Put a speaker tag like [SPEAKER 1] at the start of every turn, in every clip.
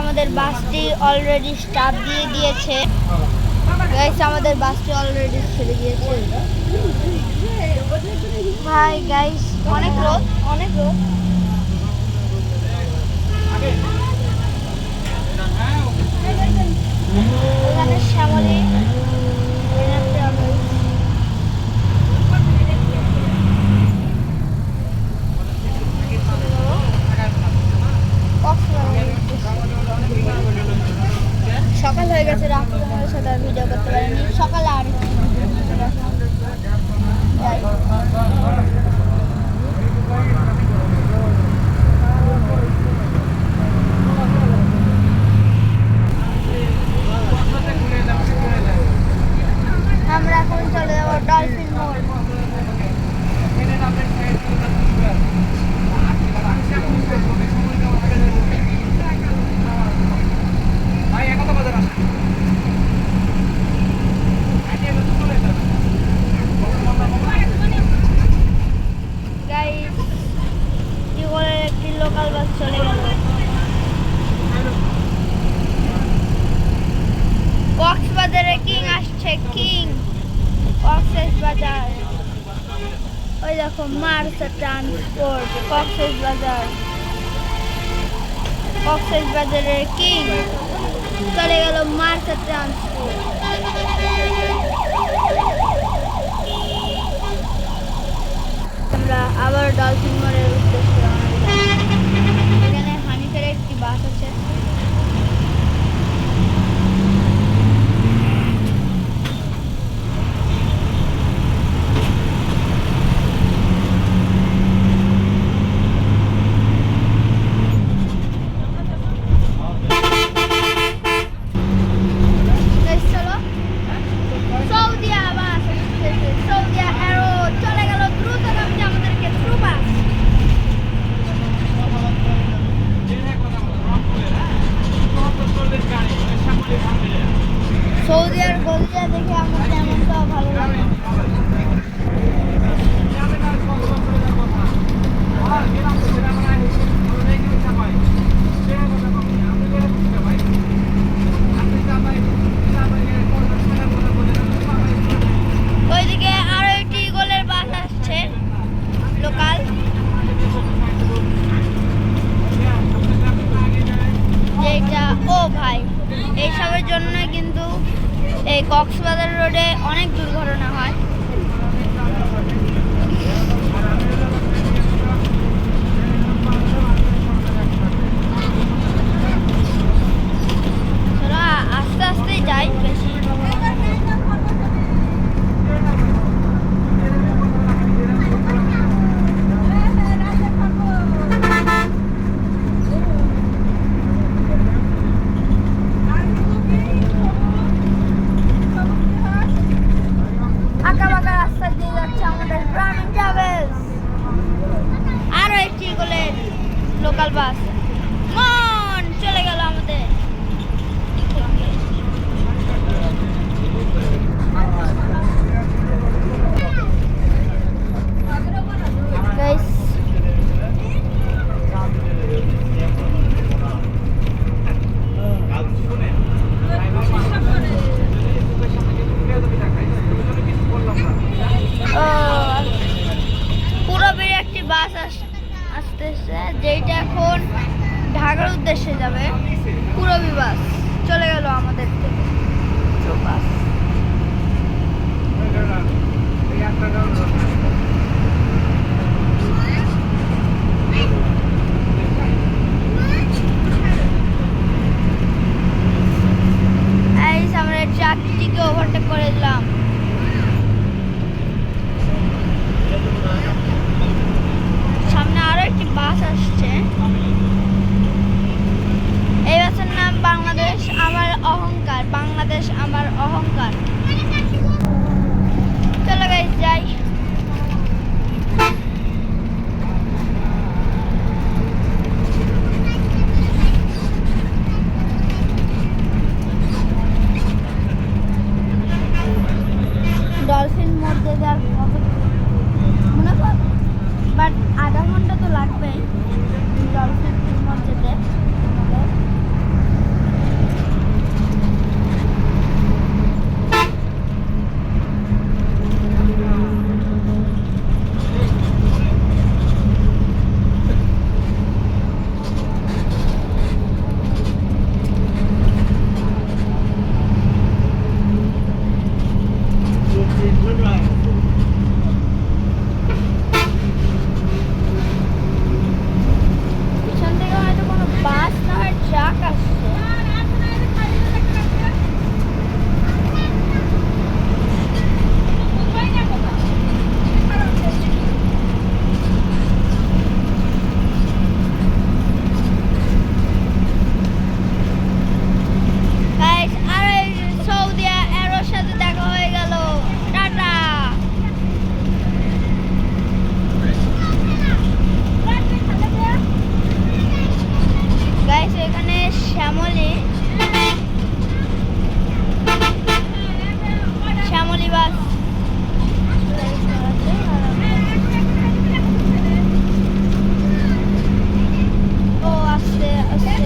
[SPEAKER 1] আমাদের বাসটি already start দিয়ে দিয়েছে। গাইস আমাদের বাসটি অলরেডি ছেড়ে দিয়েছে। ভাই গাইস অনেক রোদ, অনেক রোদ। এখানে শ্যামলী সকাল হয়ে গেছে, রাত্রে তোমাদের সাথে আর ভিডিও করতে পারিনি। সকালে আর আমরা এখন চলে যাবো ডলফিন মোড়। লোকাল বাস চলে গেল। কক্সবাজারে কিং আসছে, কিং কক্সবাজার। ওই দেখো মার্সা ট্রান্সপোর্ট কক্সবাজারের কিং চলে গেল মার্সা ট্রান্সপোর্ট। আমরা আবার ডলফিন মোড়ের উদ্দেশ্যে এখানে হানিফের একটি বাস আছে। সৌদি আর গলিয়া দেখে আমার তেমনটা ভালো লাগে। ওইদিকে আরো একটি গোলের বাস আসছে লোকাল। যেটা ও ভাই এইসবের জন্য কিন্তু এই কক্সবাজার রোডে অনেক দুর্ঘটনা হয়। আস্তে আস্তেই যাই বেশি। আরো একটি গোলের লোকাল বাস মন চলে গেল আমাদের। বাস আসতেছে যেটা এখন ঢাকার উদ্দেশ্যে যাবে। পুরবী বাস চলে গেল আমাদের থেকে। বাস আমরা ট্রাকটিকে ওভারটেক করে দিলাম। সামনে আরো একটি বাস আসছে। এই বাসের নাম বাংলাদেশ আমার অহংকার, বাংলাদেশ আমার অহংকার। চলো গাইস যাই। এখানে শ্যামলী বাস ও আস্তে আস্তে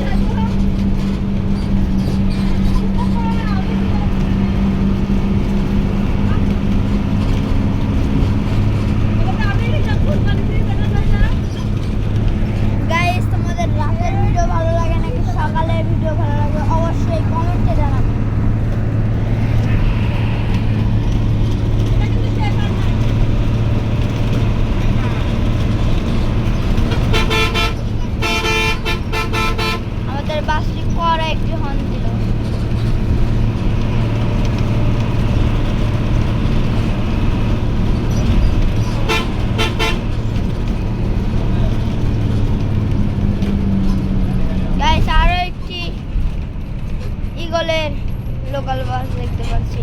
[SPEAKER 1] গাইস, তোমাদের রাতের ভিডিও ভালো লাগে নাকি সকালের ভিডিও ভালো লাগে অবশ্যই কমেন্টে জানাবে। আমাদের বাসটি কড়া একটি হর্ন দিল। গাইস, আরো একটি ইগলের লোকাল বাস দেখতে পাচ্ছি।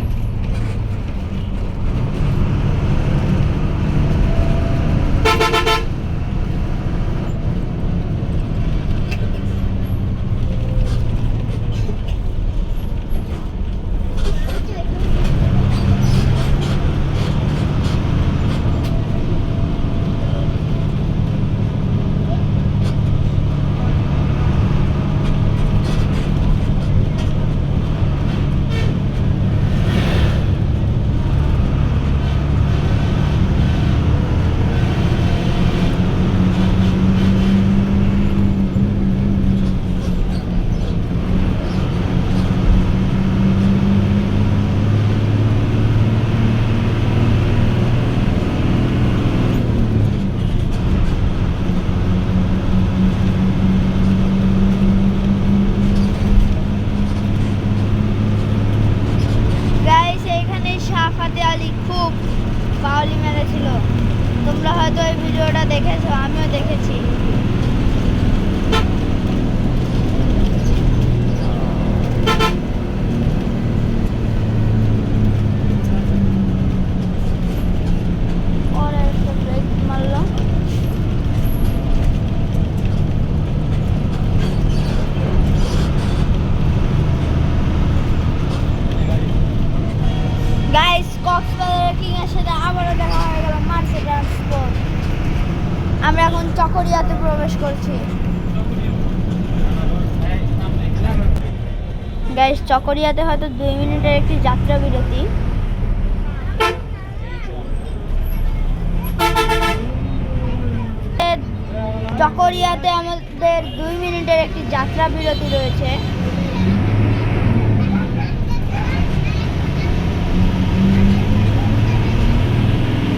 [SPEAKER 1] খুব বাউলি মেরেছিল। তোমরা হয়তো এই ভিডিওটা দেখেছো, আমিও দেখেছি। গাইস, কক্সবাজারের কিংয়ের সাথে আবারও দেখা হয়ে গেল মার্সে ট্রান্সপোর্ট। আমরা এখন চকরিয়াতে প্রবেশ করছি। গাইস, চকরিয়াতে হয়তো 2 মিনিটের একটি যাত্রা বিরতি। চকরিয়াতে আমাদের 2 মিনিটের একটি যাত্রা বিরতি রয়েছে।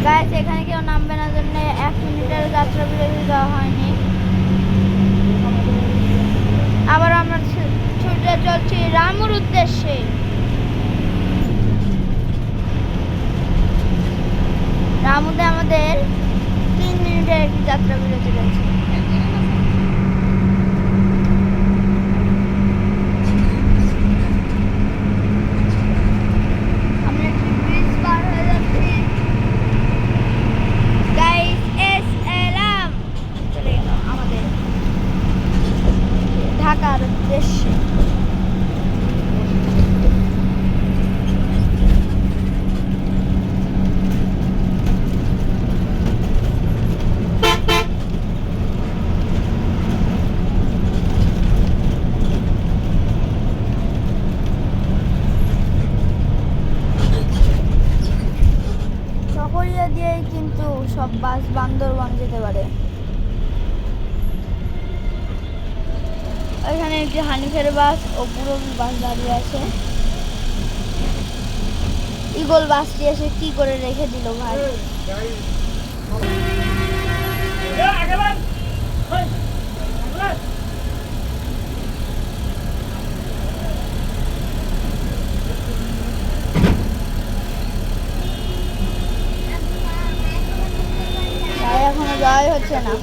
[SPEAKER 1] গাইস, এখানে কেউ নামবে না জন্য 1 মিনিটের যাত্রা বিরতি দেওয়া হয়নি। আবার আমরা ছুটে চলছি রামুর উদ্দেশ্যে। রামুতে আমাদের 3 মিনিটের একটি যাত্রা বিরতি রয়েছে। ঢাকার উদ্দেশ্যে চকরিয়া দিয়েই কিন্তু সব বাস বান্দরবান যেতে পারে। এখানে একটি হানিফের বাস ও পুরবী বাস দাঁড়িয়ে আছে। ইগল বাসটি এসে কি করে রেখে দিল ভাই। এখনো যাওয়াই হচ্ছে না।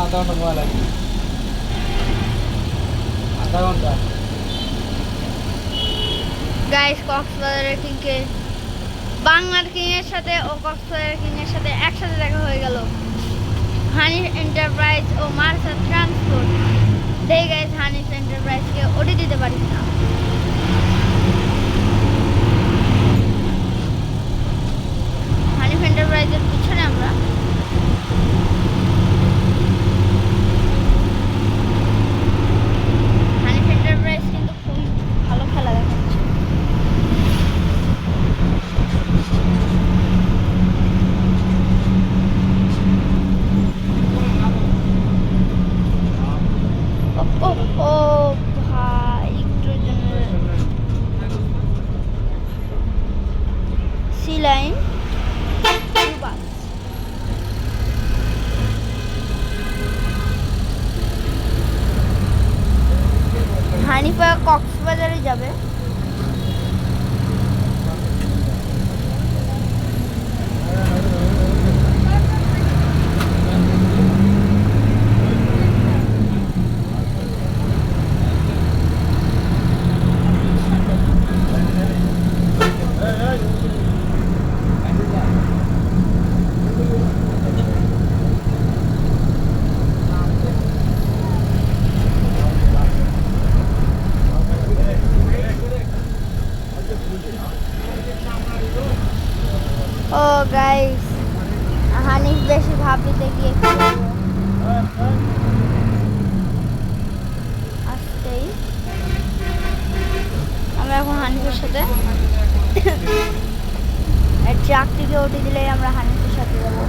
[SPEAKER 2] আধা ঘন্টা সময় লাগে, আধা ঘন্টা।
[SPEAKER 1] গাইস কক্সবাজারের কিংকে বাংলার কিং এর সাথে ও কক্সবাজারের কিং এর সাথে একসাথে দেখা হয়ে গেল। হানিফ এন্টারপ্রাইজ ও মার্সা ট্রান্সপোর্ট। দেখে গাইস হানিফ এন্টারপ্রাইজকে ওটি দিতে পারি না। হানিফ এন্টারপ্রাইজের পিছনে আমরা হানিফ এন্টারপ্রাইজ কিন্তু খুবই ভালো খেলা দেখাচ্ছে। ও ও ভাই একটুর জন্য সি লাইন বাস। হানিফা কক্সবাজারে যাবে। ও গাইস হানিফ বেশি ভাব দিতে গিয়ে কি করবো? আসতেই আমরা এখন হানিফের সাথে ট্রাকটিকে ওটি দিলেই আমরা হানিফের সাথে যাবো।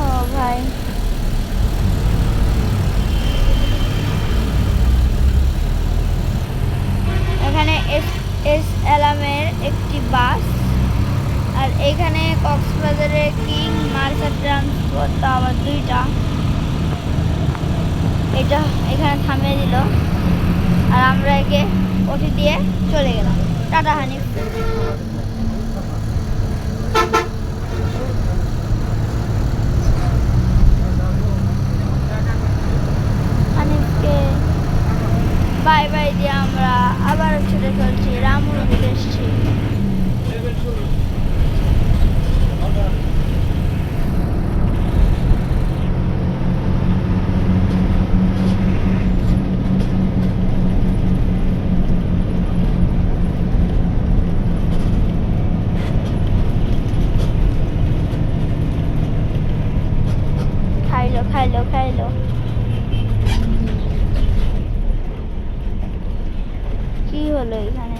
[SPEAKER 1] ও ভাই এখানে এস এলামের একটি বাস আর এখানে কক্সবাজারের কিং মার্সা ট্রান্সপোর্ট আবার দুইটা। এটা এখানে থামিয়ে দিল আর আমরা একে ওটি দিয়ে চলে গেলাম। টাটা হানিফ। হানিফকে বাই বাই দিয়ে আমরা আবার ছুটে চলছি রামুর উদ্দেশ্যে। খাইলো কি হলো এখানে?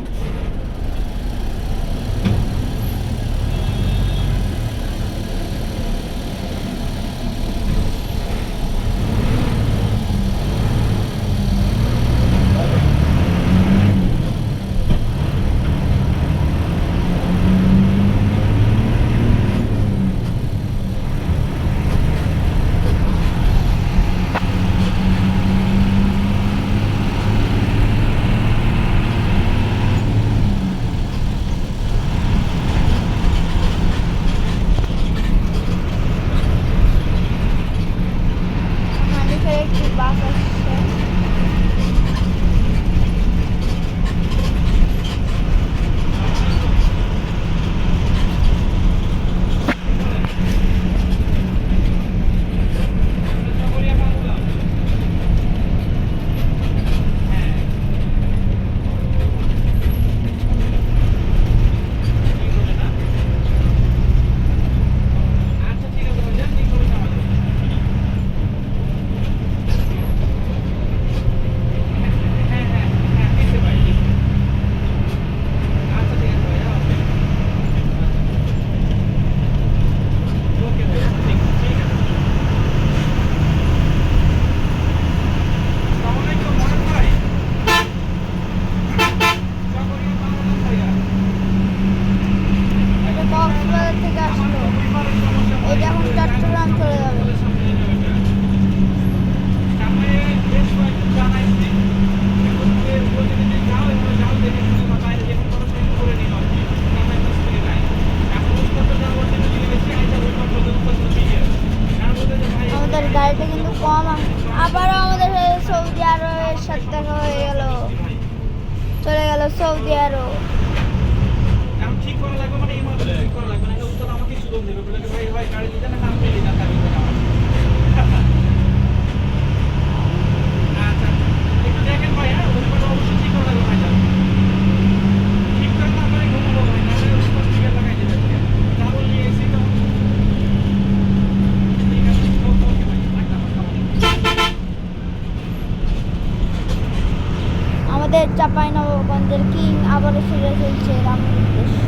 [SPEAKER 1] কম। আবারও আমাদের সৌদি আরবের সাথে দেখা হয়ে গেল, চলে গেল সৌদি আরব।
[SPEAKER 2] এখন ঠিক করা লাগবে মানে এই মাত্র ঠিক করা লাগবে না, উত্তর আমাকে সুযোগ দেবে বলে ভাই ভাই গাড়ি দিতে না নাম পেলি না তার ভিতরে আমার। আচ্ছা একটু দেখেন ভাই, হ্যাঁ ওই কথা অবশ্যই ঠিক করা লাগবে ভাই। ঠিক করে তারপরে ঘুমাবো ভাই, না হলে উপর থেকে লাগাই দেবে। যা বললি এসি তো ঠিক আছে, ওকে ভাই
[SPEAKER 1] আমাদের চাঁপাইনবাবগঞ্জের কিং আবারও ফিরে চলছে রামের উদ্দেশ্যে।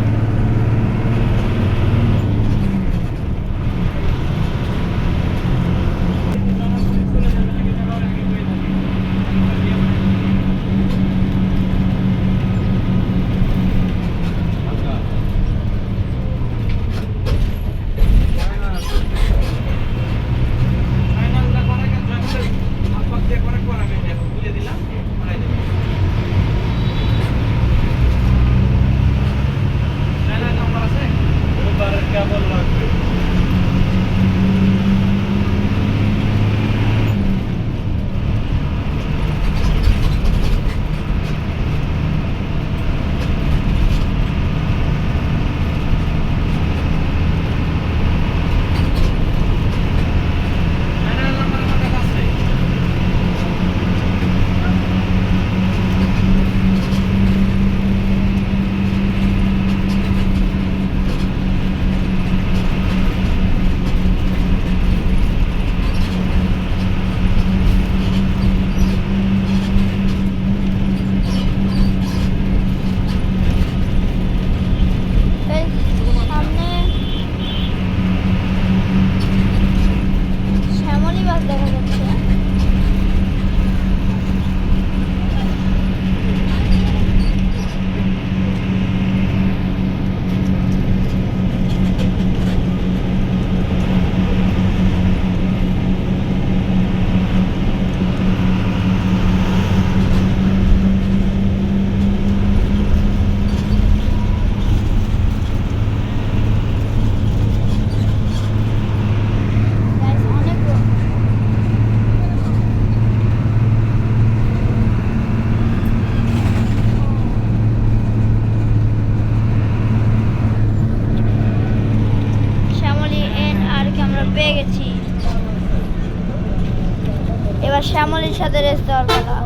[SPEAKER 2] কেমন লাগবে?
[SPEAKER 1] সামনে শ্যামলী বাস দেখা যাচ্ছে। পেয়ে গেছি, এবার শ্যামলীর সাথে রেস দেওয়ার পালা।